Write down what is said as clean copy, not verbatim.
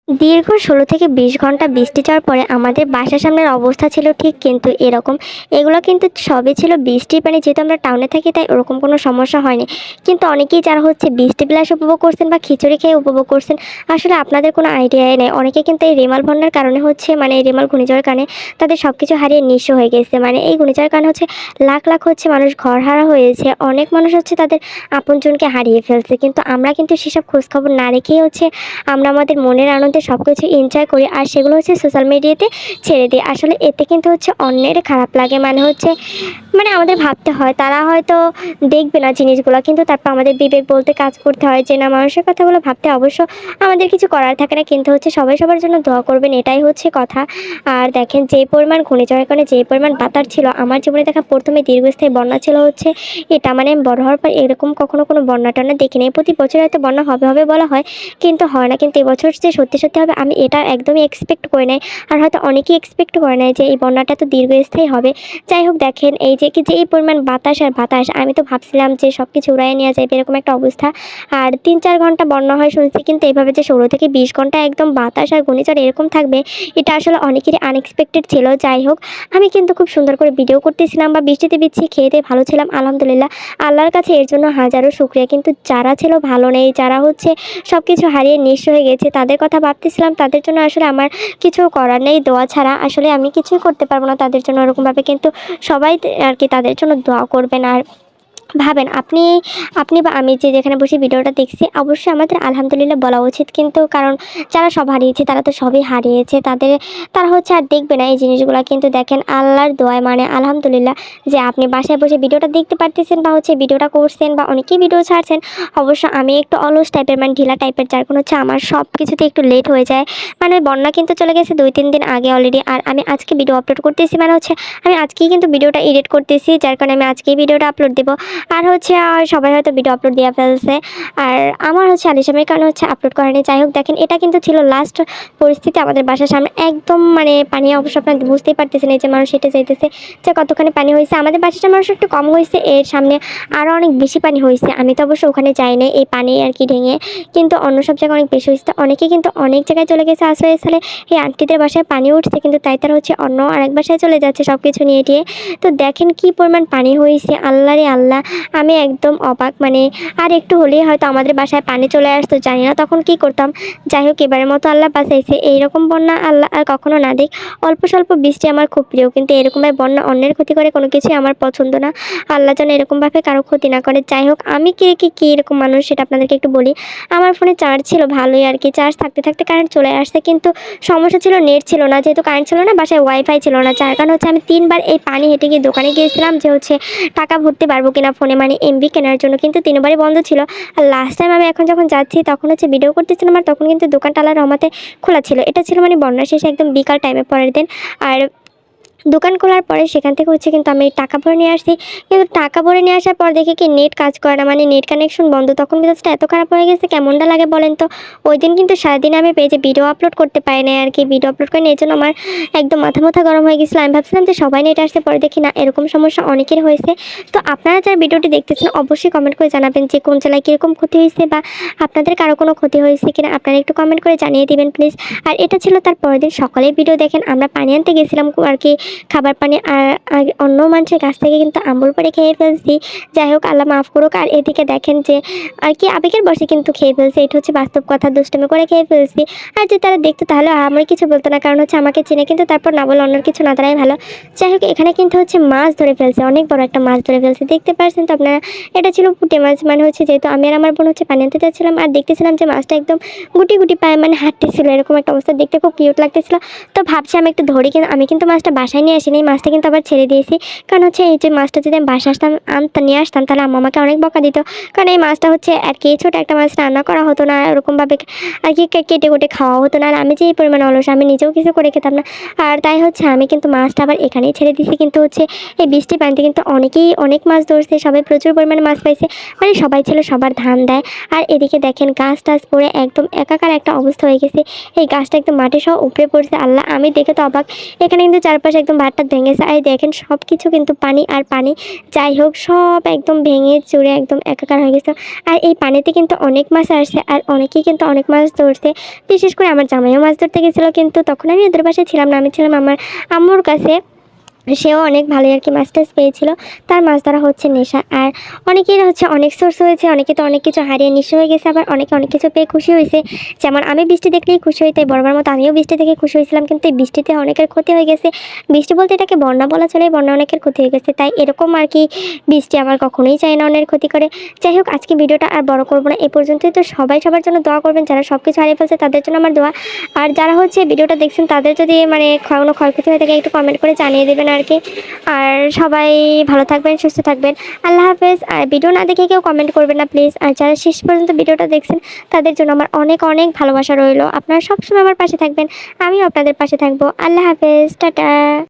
দীর্ঘ ১৬ থেকে ২০ ঘন্টা বৃষ্টি যাওয়ার পরে আমাদের বাসার সামনের অবস্থা ছিল ঠিক কিন্তু এরকম। এগুলো কিন্তু সবই ছিল বৃষ্টির পানি, যেহেতু আমরা টাউনে থাকি তাই ওরকম কোনো সমস্যা হয়নি। কিন্তু অনেকেই যারা হচ্ছে বৃষ্টি বিলাস উপভোগ করছেন বা খিচুড়ি খেয়ে উপভোগ করছেন, আসলে আপনাদের কোনো আইডিয়াই নেই। অনেকে কিন্তু এই রেমাল বন্যার কারণে হচ্ছে এই রেমাল ঘূর্ণিঝড়ের কারণে তাদের সব কিছু হারিয়ে নিঃস্ব হয়ে গেছে। এই ঘূর্ণিঝড়ের কারণে হচ্ছে লাখ লাখ হচ্ছে মানুষ ঘরহারা হয়েছে। অনেক মানুষ হচ্ছে তাদের আপনজনকে হারিয়ে ফেলছে। কিন্তু আমরা কিন্তু সেসব খোঁজখবর না রেখেই হচ্ছে আমরা আমাদের মনের আনন্দে সব কিছু এনজয় করি, আর সেগুলো হচ্ছে সোশ্যাল মিডিয়াতে ছেড়ে দিই। আসলে এতে কিন্তু হচ্ছে অন্যের খারাপ লাগে, আমাদের ভাবতে হয় তারা হয়তো দেখবে না জিনিসগুলো, কিন্তু তারপর আমাদের বিবেক বলতে কাজ করতে হয় যে না, মানুষের কথাগুলো ভাবতে অবশ্য আমাদের কিছু করার থাকে না, কিন্তু হচ্ছে সবাই সবার জন্য দোয়া করবেন, এটাই হচ্ছে কথা। আর দেখেন যে পরিমাণ ঘূর্ণিঝড়ের কারণে যে পরিমাণ বাতাস ছিল, আমার জীবনে দেখা প্রথমে দীর্ঘস্থায়ী বন্যা ছিল হচ্ছে এটা। আমি বড় হওয়ার পর এরকম কখনো কোনো বন্যা টন্যা দেখিনি। প্রতি বছর হয়তো বন্যা হবে হবে বলা হয়, কিন্তু হয় না। কিন্তু এবছর যে সত্যি সত্যি হবে আমি এটা একদমই এক্সপেক্ট করে নাই। আর হয়তো অনেকেই এক্সপেক্ট করে নাই যে এই বন্যাটা তো দীর্ঘস্থায়ী হবে। যাই হোক, দেখেন এই যে এই পরিমাণ বাতাস আর বাতাস, আমি তো ভাবছিলাম যে সব কিছু উড়াইয়ে নেওয়া যাবে এরকম একটা অবস্থা। আর ৩-৪ ঘন্টা বন্যা হয় শুনছি, কিন্তু এইভাবে যে ১৬ থেকে ২০ ঘন্টা একদম বাতাস আর ঘূর্ণিঝড় এরকম থাকবে, এটা আসলে অনেকেরই আনএক্সপেক্টেড ছিল। যাই হোক, আমি কিন্তু খুব সুন্দর করে ভিডিও করতেছিলাম বা বৃষ্টিতে ভিজছি, খেয়ে ভালো ছিলাম আলহামদুলিল্লাহ। আল্লাহর কাছে এর জন্য হাজারো শুকরিয়া। কিন্তু যারা ছিল ভালো নেই, যারা হচ্ছে সব কিছু হারিয়ে নিঃস্ব হয়ে গেছে, তাদের কথা ভাবতেছিলাম। তাদের জন্য আসলে আমার কিছু করার নেই, দোয়া ছাড়া আসলে আমি কিছুই করতে পারবো না তাদের জন্য ওরকমভাবে। কিন্তু সবাই আর কি তাদের জন্য দোয়া করবেন। আর ভাবেন আপনি আপনি বা আমি যে যেখানে বসে ভিডিওটা দেখছি, অবশ্যই আমাদের আলহামদুলিল্লাহ বলা উচিত। কিন্তু কারণ যারা সব হারিয়েছে তারা তো সবই হারিয়েছে, তারা হচ্ছে আর দেখবে না এই জিনিসগুলো। কিন্তু দেখেন আল্লাহর দোয়ায় আলহামদুলিল্লাহ যে আপনি বাসায় বসে ভিডিওটা দেখতে পারতেছেন বা হচ্ছে ভিডিওটা করছেন বা অনেকেই ভিডিও ছাড়ছেন। অবশ্য আমি একটু অলস টাইপের, ঢিলা টাইপের, যার কোনো হচ্ছে আমার সব কিছুতে একটু লেট হয়ে যায়। বন্যা কিন্তু চলে গেছে 2-3 দিন আগে অলরেডি, আর আমি আজকে ভিডিও আপলোড করতেছি। আমি আজকেই কিন্তু ভিডিওটা এডিট করতেছি, যার কারণে আমি আজকেই ভিডিওটা আপলোড দেবো। আর সবাই হয়তো ভিডিও আপলোড দিয়ে ফেলছে, আর আমার হচ্ছে আলিশামের কারণে হচ্ছে আপলোড করেনি। যাই হোক, দেখেন এটা কিন্তু ছিল লাস্ট পরিস্থিতি আমাদের বাসার সামনে একদম পানি। অবশ্য আপনার বুঝতেই পারতেছেন এই যে মানুষ হেঁটে যাইতেছে যে কতখানি পানি হয়েছে। আমাদের বাসার সামনে মানুষ একটু কম হয়েছে, এর সামনে আরও অনেক বেশি পানি হয়েছে। আমি তো অবশ্য ওখানে যাই না এই পানি আর কি ঢেঙে, কিন্তু অন্য সব জায়গায় অনেক বেশি হয়েছে। অনেকে কিন্তু অনেক জায়গায় চলে গেছে আশ্রয়স্থলে। এই আন্টিদের বাসায় পানি উঠছে, কিন্তু তাই তারা হচ্ছে অন্য আরেক বাসায় চলে যাচ্ছে সব কিছু নিয়ে টিয়ে। তো দেখেন কি পরিমাণ পানি হয়েছে, আল্লাহ রে আল্লাহ, আমি একদম অবাক। আর একটু হলেই হয়তো আমাদের বাসায় পানি চলে আসতো, জানি না তখন কি করতাম। যাই হোক, এবারের মতো আল্লাহ বাঁচাইছে। এইরকম বন্যা আল্লাহ আর কখনো না দেখ। অল্প স্বল্প বৃষ্টি আমার খুব প্রিয়, কিন্তু এরকমভাবে বন্যা অন্যের ক্ষতি করে কোনো কিছুই আমার পছন্দ না। আল্লাহ যেন এরকমভাবে কারো ক্ষতি না করে। যাই হোক, আমি কি এরকম মানুষ সেটা আপনাদেরকে একটু বলি। আমার ফোনে চার্জ ছিল ভালোই আর কি, চার্জ থাকতে থাকতে কারেন্ট চলে আসছে, কিন্তু সমস্যা ছিল নেট ছিল না। যেহেতু কারেন্ট ছিল না, বাসায় ওয়াইফাই ছিল না, যার কারণে হচ্ছে আমি 3বার এই পানি হেঁটে গিয়ে দোকানে গিয়েছিলাম যে হচ্ছে টাকা ভরতে পারবো কিনা ফোনে, এমবি কেনার জন্য, কিন্তু 3বারই বন্ধ ছিল। আর লাস্ট টাইম আমি এখন যখন যাচ্ছি তখন হচ্ছে ভিডিও করতেছিলাম, আর তখন কিন্তু দোকানটা আল্লাহর রহমতে খোলা ছিল। এটা ছিল বন্যার শেষে একদম বিকাল টাইমে পরের দিন। আর দোকান খোলার পরে সেখান থেকে হচ্ছে কিন্তু আমি টাকা ভরে নিয়ে আসছি, কিন্তু টাকা ভরে নিয়ে আসার পর দেখি কি নেট কাজ করে না, নেট কানেকশন বন্ধ। তখন মেজাজটা এত খারাপ হয়ে গেছে, কেমনটা লাগে বলেন তো। ওই দিন কিন্তু সারাদিন আমি পেজে ভিডিও আপলোড করতে পারি না আর কি, ভিডিও আপলোড করিনি, এই জন্য আমার একদম মাথা গরম হয়ে গেছিলো। আমি ভাবছিলাম যে সবাই নেট আসতে, পরে দেখি না, এরকম সমস্যা অনেকের হয়েছে। তো আপনারা যারা ভিডিওটি দেখতেছেন অবশ্যই কমেন্ট করে জানাবেন যে কোন জেলায় কীরকম ক্ষতি হয়েছে, বা আপনাদের কারো কোনো ক্ষতি হয়েছে কিনা আপনারা একটু কমেন্ট করে জানিয়ে দিবেন প্লিজ। আর এটা ছিল তার পরের দিন সকালের ভিডিও। দেখেন আমরা পানি আনতে গেছিলাম আর কি, খাবার পানি, আর অন্য মানুষের কাছ থেকে কিন্তু আম্বুল পরে খেয়ে ফেলছি। যাই হোক, আল্লাহ মাফ করুক। আর এদিকে দেখেন যে আর কি আবেগের বসে কিন্তু খেয়ে ফেলছি, এটা হচ্ছে বাস্তব কথা, দুষ্টমি করে খেয়ে ফেলছি। আর যে তারা দেখতো তাহলে আমার কিছু বলতো না, কারণ হচ্ছে আমাকে চিনে, কিন্তু তারপর না বলে অন্যের কিছু না তারাই ভালো। যাই হোক, এখানে কিন্তু হচ্ছে মাছ ধরে ফেলছে, অনেক বড় একটা মাছ ধরে ফেলছে, দেখতে পারছেন তো আপনারা। এটা ছিল পুঁটি মাছ। হচ্ছে যেহেতু আমি আর আমার বোন হচ্ছে পানি আনতে যাচ্ছিলাম, আর দেখতেছিলাম যে মাছটা একদম গুটি গুটি পায়ে হাঁটতেছিল, এরকম একটা অবস্থা, দেখতে খুব কিউট লাগতেছিল। তো ভাবছি আমি একটু ধরি, কিন্তু আমি কিন্তু মাছটা বাসায় নিয়ে আসিনি, মাছটা কিন্তু আবার ছেড়ে দিয়েছি। কারণ হচ্ছে এই যে মাছটা যদি আমি বাসায় নিয়ে আসতাম, তাহলে আম্মা আমাকে অনেক বকা দিত। কারণ এই মাছটা হচ্ছে আর কি ছোটো একটা মাছ, রান্না করা হতো না ওরকমভাবে আর কি, কেটে কুটে খাওয়া হতো না। আর আমি যে এই পরিমাণে অলস, আমি নিজেও কিছু করে খেতাম না। আর তাই হচ্ছে আমি কিন্তু মাছটা আবার এখানেই ছেড়ে দিয়েছি। কিন্তু হচ্ছে এই বৃষ্টি পানিতে কিন্তু অনেকেই অনেক মাছ ধরছে, সবাই প্রচুর পরিমাণে মাছ পাইছে। সবাই ছিল, সবার ধান দেয়। আর এদিকে দেখেন গাছ টাছ পড়ে একদম একাকার একটা অবস্থা হয়ে গেছে। এই গাছটা একদম মাটি সহ উপড়ে পড়ছে। আল্লাহ, আমি দেখে তো অবাক। এখানে কিন্তু চারপাশে একদম ভাতটা ভেঙেছে। আর দেখেন সব কিছু কিন্তু পানি আর পানি, যাই হোক সব একদম ভেঙে চুরে একদম একাকার হয়ে গেছে। আর এই পানিতে কিন্তু অনেক মাছ আসছে আর অনেকেই কিন্তু অনেক মাছ ধরছে। বিশেষ করে আমার জামাইও মাছ ধরতে গেছিলো, কিন্তু তখন আমি ওদের বাসায় ছিলাম না, আমি ছিলাম আমার আম্মুর কাছে। সেও অনেক ভালোই আর কি মাছ টাছ পেয়েছিল। তার মাছ ধরা হচ্ছে নেশা। আর অনেকের হচ্ছে অনেক সোর্স হয়েছে, অনেকে তো অনেক কিছু হারিয়ে নিঃস্ব হয়ে গেছে, আবার অনেকে অনেক কিছু পেয়ে খুশি হয়েছে। যেমন আমি বৃষ্টি দেখলেই খুশি হই, তাই বরাবর মতো আমিও বৃষ্টি দেখে খুশি হয়েছিলাম, কিন্তু এই বৃষ্টিতে অনেকের ক্ষতি হয়ে গেছে। বৃষ্টি বলতে এটাকে বন্যা বলা চলে, বন্যা অনেকের ক্ষতি হয়ে গেছে। তাই এরকম আর কি বৃষ্টি আমার কখনোই চাই না অন্যের ক্ষতি করে। যাই হোক আজকে ভিডিওটা আর বড় করবো না, এ পর্যন্তই। তো সবাই সবার জন্য দোয়া করবেন, যারা সব কিছু হারিয়ে ফেলছে তাদের জন্য আমার দোয়া। আর যারা হচ্ছে ভিডিওটা দেখছেন তাদের যদি মানে কোনো ক্ষয়ক্ষতি হয়ে থাকে একটু কমেন্ট করে জানিয়ে দেবেন আর কি। আর সবাই ভালো থাকবেন, সুস্থ থাকবেন। আল্লাহ হাফেজ। আর ভিডিও না দেখে কেউ কমেন্ট করবেন না প্লিজ। আর যারা শেষ পর্যন্ত ভিডিওটা দেখছেন তাদের জন্য আমার অনেক অনেক ভালোবাসা রইলো। আপনারা সবসময় আমার পাশে থাকবেন, আমিও আপনাদের পাশে থাকবো। আল্লাহ হাফেজ, টাটা।